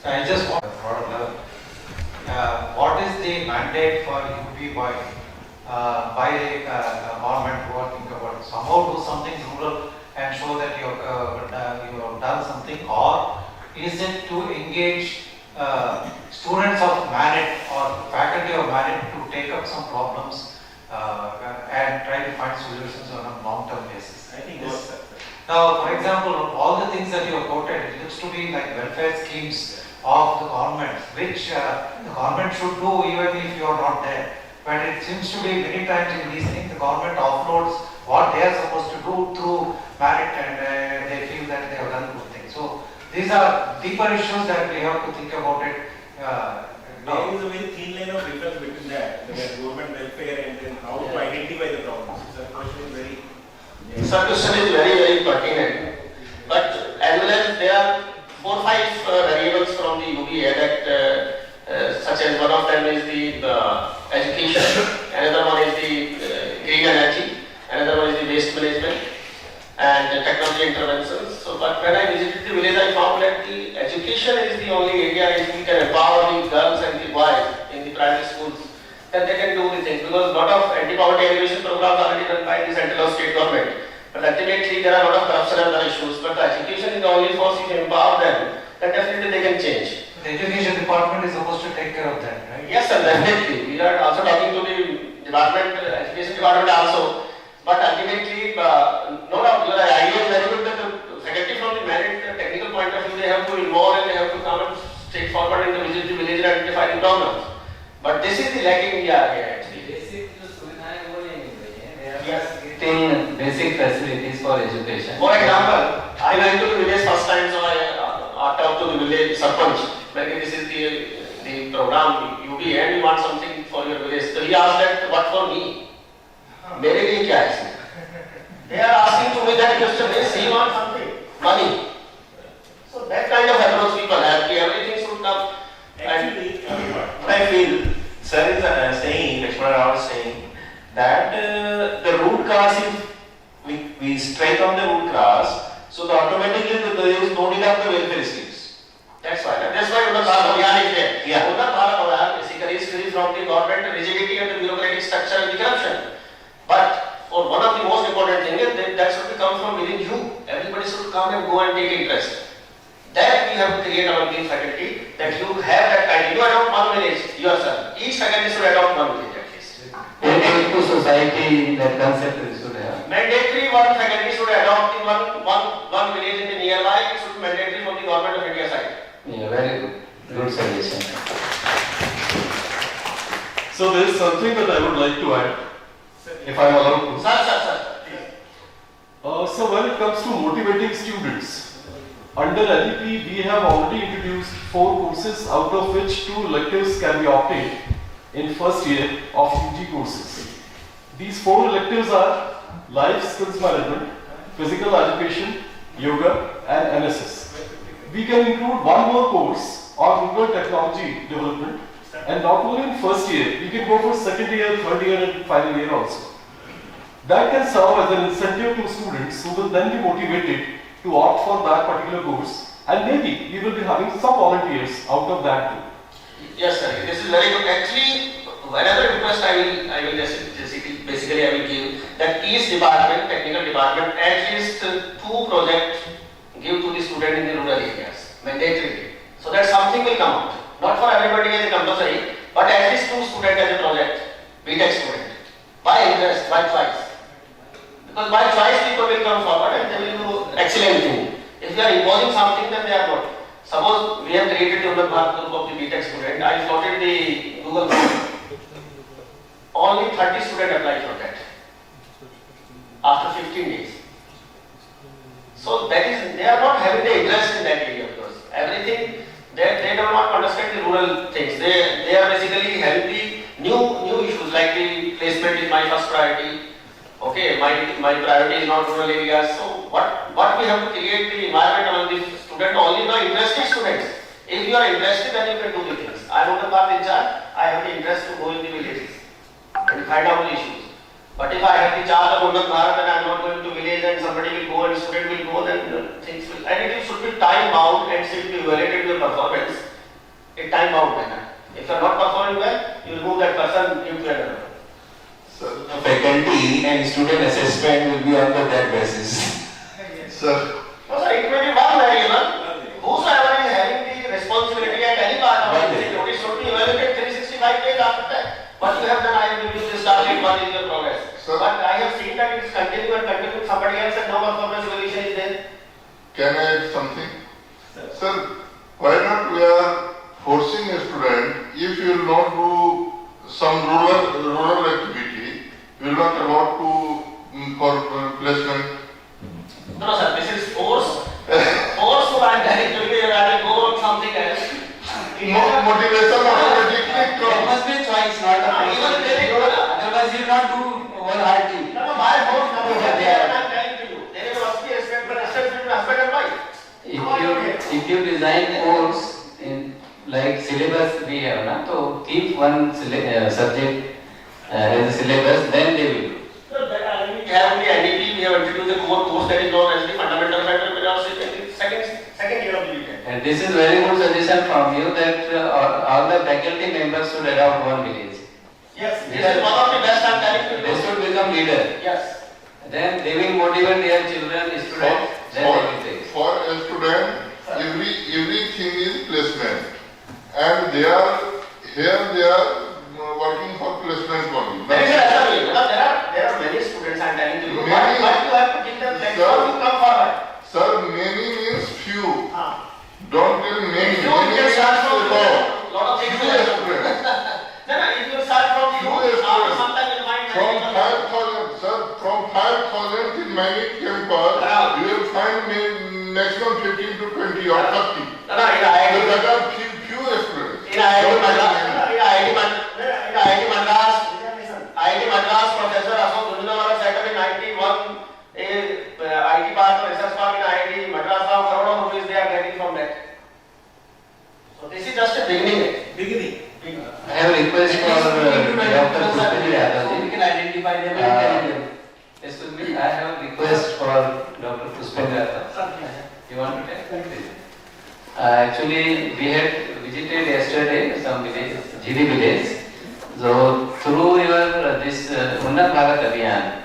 Speaker 2: So I just want what is the mandate for UP by the government who are thinking about somehow do something rural and show that you have done something, or is it to engage students of merit or faculty of merit to take up some problems and try to find solutions on a long-term basis?
Speaker 3: I think this.
Speaker 2: Now, for example, all the things that you have quoted, it looks to be like welfare schemes of the government, which the government should do even if you are not there. But it seems to be many times in these things, the government offloads what they are supposed to do through merit, and they feel that they have done good things. So these are deeper issues that we have to think about it.
Speaker 3: There is a very thin line of difference between that, the government welfare, and then how to identify the problems. So the question is very.
Speaker 11: Sir, question is very pertinent. But as well as there are 4 or 5 variables from the UBA that such as one of them is the education, another one is the green energy, another one is the waste management and technology interventions. So, but when I visited the village, I found that the education is the only area if we can empower the girls and the boys in the private schools, then they can do the things, because a lot of anti-poverty elevation programs are already done by the central or state government. But ultimately there are a lot of corruption and other issues, but the education is the only force if you empower them, then definitely they can change.
Speaker 2: The education department is supposed to take care of that, right?
Speaker 11: Yes sir, definitely. We are also talking to the department, education department also. But ultimately, no doubt, your idea is very good that the faculty from the merit technical point of view, they have to involve and they have to come and straight forward in the village and identify the problems. But this is the lacking area actually.
Speaker 9: Getting basic facilities for education.
Speaker 11: For example, I went to the village first time, so I talked to the village sarpanch. Maybe this is the program UB and you want something for your village. So he asked that, what for me? मेरे लिए क्या है? They are asking to me that question. Yes, he wants something, money. So that kind of approach people have. Everything should come.
Speaker 3: Actually, what I feel, sir is saying, Deshpande was saying that the root cause is we strike on the root cause. So the automatically there is no need of the welfare schemes.
Speaker 11: That's why Unnat Bharat Abhiyan is there.
Speaker 3: Yeah.
Speaker 11: Unnat Bharat Abhiyan basically is free from the government rigidity and the bureaucratic structure and the corruption. But for one of the most important thing is that should come from within you. Everybody should come and go and take interest. That we have to create among the faculty, that you have that kind. You adopt one village yourself. Each faculty should adopt one village at least.
Speaker 9: To society, that concept we should have.
Speaker 11: Mandatory one faculty should adopt in one village in the nearby. It should be mandatory from the government of India side.
Speaker 9: Yeah, very good. Good suggestion.
Speaker 5: So there is something that I would like to add, if I am allowed to.
Speaker 11: Sir.
Speaker 5: So when it comes to motivating students, under IIT we have already introduced 4 courses, out of which 2 electives can be obtained in first year of UG courses. These 4 electives are Life Skills Management, Physical Education, Yoga and NSS. We can include one more course on rural technology development, and not only in first year, we can go for second year, third year and final year also. That can serve as an incentive to students who will then be motivated to opt for that particular course, and maybe we will be having some volunteers out of that too.
Speaker 11: Yes, sir. This is very good. Actually, another request I will basically I will give that each department, technical department, at least 2 projects give to the student in the rural areas, mandatorily. So that something will come out. Not for everybody as a compulsory, but at least 2 students as a project, BTech student. By interest, by choice. Because by choice people will come forward and they will do excellent thing. If they are imposing something, then they are not. Suppose we have created the Unnat Bharat group of the BTech student, I floated the Google form. Only 30 students applied for that. After 15 days. So that is, they are not having the interest in that area because everything, they don't want to understand the rural things. They are basically having the new issues like the placement is my first priority. Okay, my priority is not rural areas. So what we have to create the environment among the students, only the interested students. If you are interested, then you can do the things. I am on the path in charge, I have the interest to go in the villages and find out the issues. But if I have the charge of Unnat Bharat and I am not going to village and somebody will go and student will go, then things will, and it should be time bound and should be evaluated your performance in time bound manner. If you are not performing well, you remove that person into another.
Speaker 3: So the faculty and student assessment will be on that basis.
Speaker 7: Sir,
Speaker 11: No, sir, it may be one variable. Whosoever is having the responsibility at any part of the thing, it should be evaluated 365 days after that. What you have done, I have reviewed this target, what is your progress.
Speaker 7: Sir.
Speaker 11: But I have seen that it is continuing and continuing, somebody else and no performance evaluation is there.
Speaker 7: can I add something? Sir, why not we are forcing a student, if you will not do some rural activity, you will not allowed to for placement.
Speaker 11: No, sir, this is force. Force who I am telling to you, I will go on something else.
Speaker 7: Motivation automatically
Speaker 8: There
Speaker 7: comes.
Speaker 8: must be a choice, not a
Speaker 11: No, even
Speaker 8: force.
Speaker 11: there is-
Speaker 8: Otherwise you will not do wholeheartedly.
Speaker 11: No, by force, no, I am telling to you. There must be a step between husband and wife.
Speaker 9: If you design course in like syllabus we have na, so keep one subject as a syllabus, then they will do.
Speaker 11: So that we have the NDP, we have introduced a core course that is known as the fundamental of entrepreneurship in the second year of the BTech.
Speaker 9: And this is very good suggestion from you that all the faculty members should adopt one village.
Speaker 11: Yes, this is one of the best I am telling to
Speaker 9: They
Speaker 11: you.
Speaker 9: should become leader.
Speaker 11: Yes.
Speaker 9: Then they will motivate their children, students, then they will take.
Speaker 7: For a student, everything is placement, and they are working for placement only.
Speaker 11: There is a reason, because there are many students I am telling to you.
Speaker 7: Many.
Speaker 11: But you have to give them platform to come forward.
Speaker 7: Sir, many means few.
Speaker 11: Ah.
Speaker 7: Don't tell many.
Speaker 11: If you
Speaker 7: Many
Speaker 11: can
Speaker 7: means
Speaker 11: start from
Speaker 7: about.
Speaker 11: lot of things.
Speaker 7: Few students.
Speaker 11: No, if you start from
Speaker 7: Few
Speaker 11: you, after
Speaker 7: students.
Speaker 11: some time you will find
Speaker 7: From
Speaker 11: many
Speaker 7: 5,000, sir, from 5,000 in many campus,
Speaker 11: Around.
Speaker 7: you will find maximum 15 to 20 or 30.
Speaker 11: No, in IIT.
Speaker 7: So that are few students.
Speaker 11: In IIT
Speaker 7: Don't tell
Speaker 11: Madras,
Speaker 7: many.
Speaker 11: IIT Madras, Professor Ashok Dhundlewala set up in 91 a IT park or research park in IIT Madras. Now crore of rupees they are getting from that. So this is just a beginning.
Speaker 9: I have a request for Dr. Pushpendra
Speaker 8: So we
Speaker 9: Yadav.
Speaker 8: can identify them and tell them.
Speaker 9: Excuse me, I have a request for Dr. Pushpendra. You want to take? Actually, we had visited yesterday some village, GD village. So through your this Unnat Bharat Abhiyan,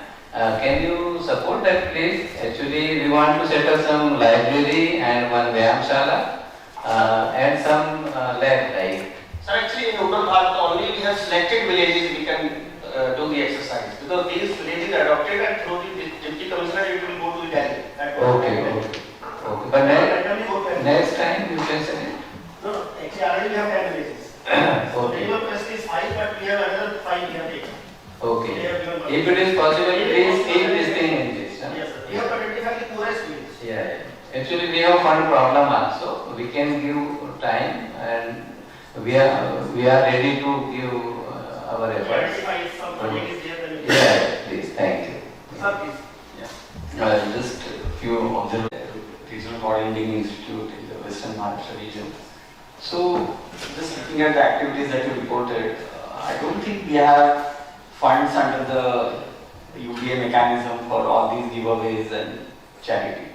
Speaker 9: can you support that please? Actually, we want to set up some library and one Vyayamshala and some lab like.
Speaker 11: So actually in Unnat Bharat only we have selected villages we can do the exercise because these villages are adopted and through the Deputy Commissioner it will go to the Delhi.
Speaker 9: Okay. But next time you can send it.
Speaker 11: No, actually already we have 10 villages.
Speaker 9: Okay.
Speaker 11: Minimum capacity is 5 but we have another 5 we have taken.
Speaker 9: Okay. If it is possible, please keep this thing in this.
Speaker 11: Yes sir. We have identified the poorest villages.
Speaker 9: Yeah. Actually, we have fund problem also. We can give time and we are ready to give our efforts.
Speaker 11: Identify some funding is there then we can.
Speaker 9: Yeah, please. Thank you.
Speaker 11: Sir, please.
Speaker 12: Just a few observations. Regional Coordinating Institute in the Western Maharashtra region. So, just looking at the activities that you reported, I don't think we have funds under the UBA mechanism for all these giveaways and charity.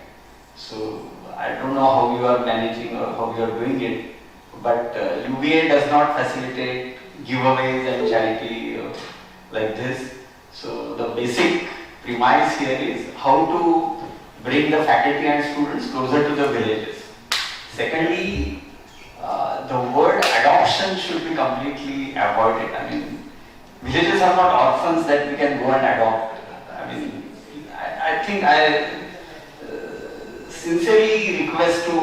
Speaker 12: So, I don't know how you are managing or how you are doing it, but UBA does not facilitate giveaways and charity like this. So, the basic premise here is how to bring the faculty and students closer to the villages. Secondly, the word adoption should be completely avoided. I mean, villages are not orphans that we can go and adopt. I mean, I think I sincerely request to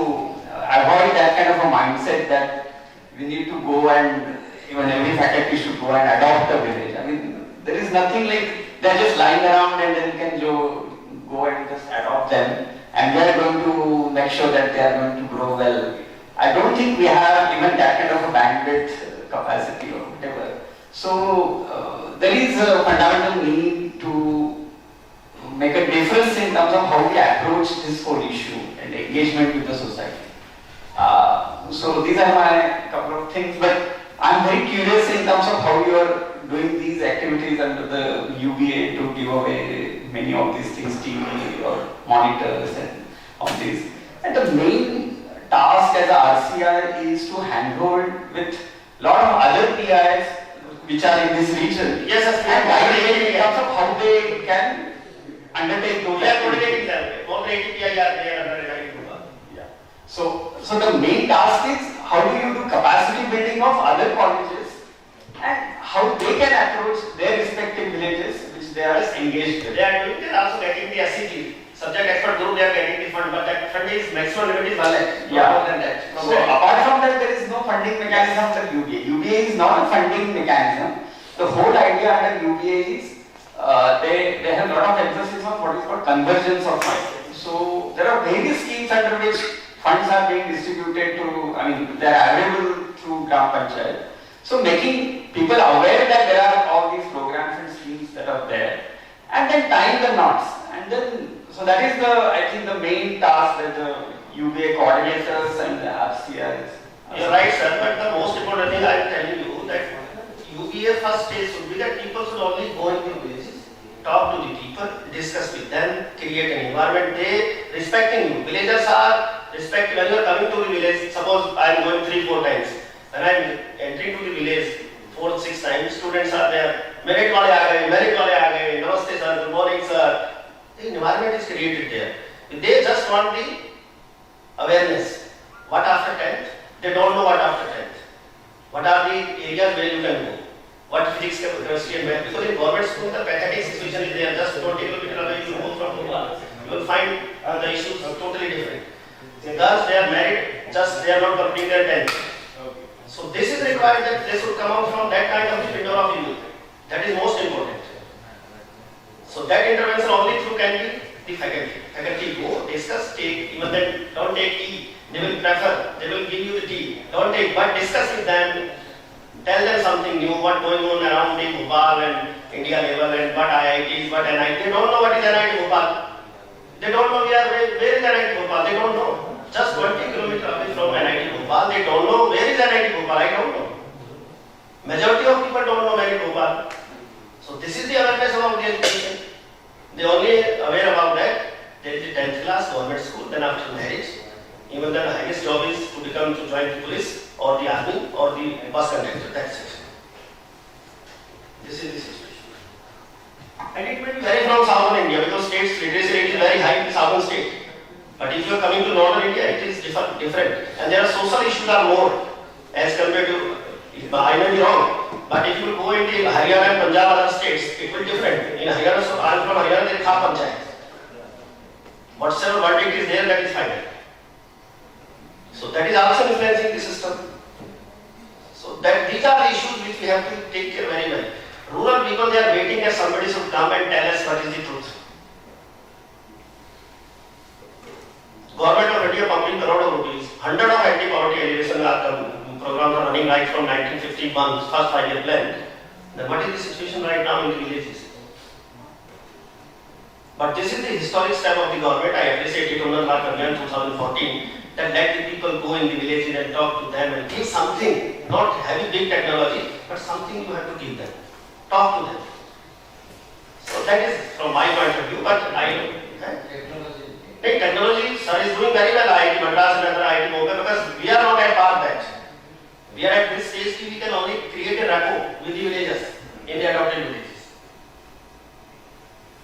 Speaker 12: avoid that kind of a mindset that we need to go and even every faculty should go and adopt a village. I mean, there is nothing like they're just lying around and then we can go and just adopt them and we are going to make sure that they are going to grow well. I don't think we have even that kind of a bandwidth capacity or whatever. So there is a fundamental need to make a difference in terms of how we approach this whole issue and engagement with the society. So these are my couple of things, but I'm very curious in terms of how you are doing these activities under the UBA to give away many of these things, TV or monitors and all these. And the main task as a RCI is to handhold with a lot of other PIs which are in this region.
Speaker 11: Yes, yes,
Speaker 12: and guide them in terms of how they can undertake those
Speaker 11: We are
Speaker 12: activities.
Speaker 11: coordinating them. More than 80 PI are there under regarding Group.
Speaker 12: Yeah. So the main task is how do you do capacity building of other colleges and how they can approach their respective villages which they are engaged with.
Speaker 11: They are doing, they are also getting the SCT. Subject expert group, they are getting the fund, but that fund is maximum limit is 1 lakh, not more than that.
Speaker 12: So apart from that, there is no funding mechanism under UBA. UBA is not a funding mechanism. The whole idea under UBA is they have a lot of emphasis on what is called convergence of funds. So there are various schemes under which funds are being distributed to, I mean, they are available through Gram Panchayat. So making people aware that there are all these programs and schemes that are there, and then tying the knots, and then so that is I think the main task that the UBA coordinators and the RCIs.
Speaker 11: You are right, sir, but the most important thing I am telling you that UBA first stage should be that people should only go into villages, talk to the people, discuss with them, create an environment, they respecting you. Villagers are respecting, when you are coming to the village, suppose I am going 3-4 times, when I am entering to the village 4-6 times, students are there, merit wale aa gaye, namaste sir, good morning sir. The environment is created there. They just want the awareness. What after 10th? They don't know what after 10th. What are the areas where you can go? What physics, chemistry and math? Because in government school the pathetic situation is there. Just 20 kilometers away you go from Bhopal. You will find the issues totally different. Girls, they are married, just they are not completing their 10th. So this is required that they should come out from that kind of window of youth. That is most important. So that intervention only through can be the faculty. Faculty go, discuss, take, even then don't take tea. They will prefer, they will give you the tea. Don't take, but discuss with them. Tell them something new, what going on around the Bhopal and India level and what IITs, what NIT. They don't know what is NIT Bhopal. They don't know where is NIT Bhopal. They don't know. Just 20 kilometers away from NIT Bhopal, they don't know where is NIT Bhopal. I don't know. Majority of people don't know NIT Bhopal. So this is the awareness about the education. They only aware about that. There is a 10th class government school, then after marriage, even the highest job is to become to join the police or the army or the bus conductor. That's it. This is the situation. And it may vary from southern India because states literacy rate is very high in the southern state. But if you are coming to northern India, it is different. And there are social issues are more as compared to, I may be wrong, but if you go into Haryana and Punjab other states, it will be different. In Haryana, so I am from Haryana, there is half panchayat. Whatever verdict is there, that is final. So that is also influencing the system. So that these are the issues which we have to take care very well. Rural people, they are waiting that somebody should come and tell us what is the truth. Government of India pumping crore of rupees, 100 of anti-poverty elevation programs are running right from 1951, first 5-year plan. Then what is the situation right now in the villages? But this is the historic step of the government. I appreciate it on the mark in 2014 that let the people go in the villages and talk to them and give something, not having big technology, but something you have to give them. Talk to them. So that is from my point of view, but I technology, sir, is doing very well. IIT Madras and other IIT Bombay, because we are not at par that. We are at this stage we can only create a rapport with the villagers in the adopted villages.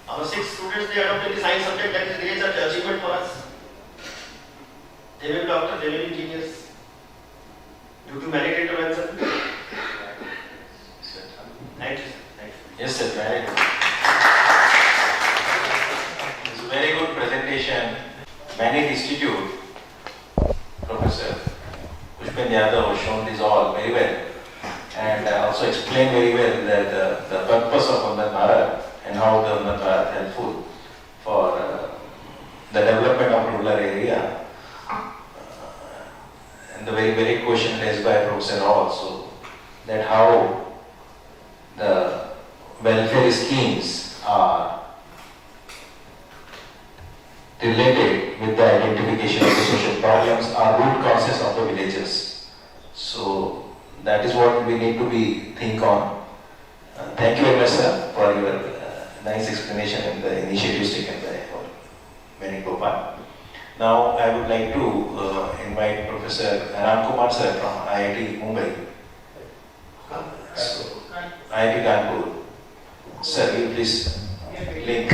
Speaker 11: Our 6 students, they adopted the science subject, that is great such achievement for us. They may be doctors, they may be engineers. Due to merit intervention. Thank you, sir. Thank you.
Speaker 3: Yes, sir, very good. It's a very good presentation. Many Institute, Professor Pushpendra Yadav has shown this all very well and also explained very well that the purpose of Amrit Bharat and how the Amrit Bharat helpful for the development of rural area. And the very question raised by Professor also, that how the welfare schemes are related with the identification of the social problems or root causes of the villages. So that is what we need to think on. Thank you very much, sir, for your nice explanation and the initiatives taken by Mani Gopal. Now I would like to invite Professor Ram Kumar sir from IIT Mumbai. So, IIT Kanpur. Sir, will you please link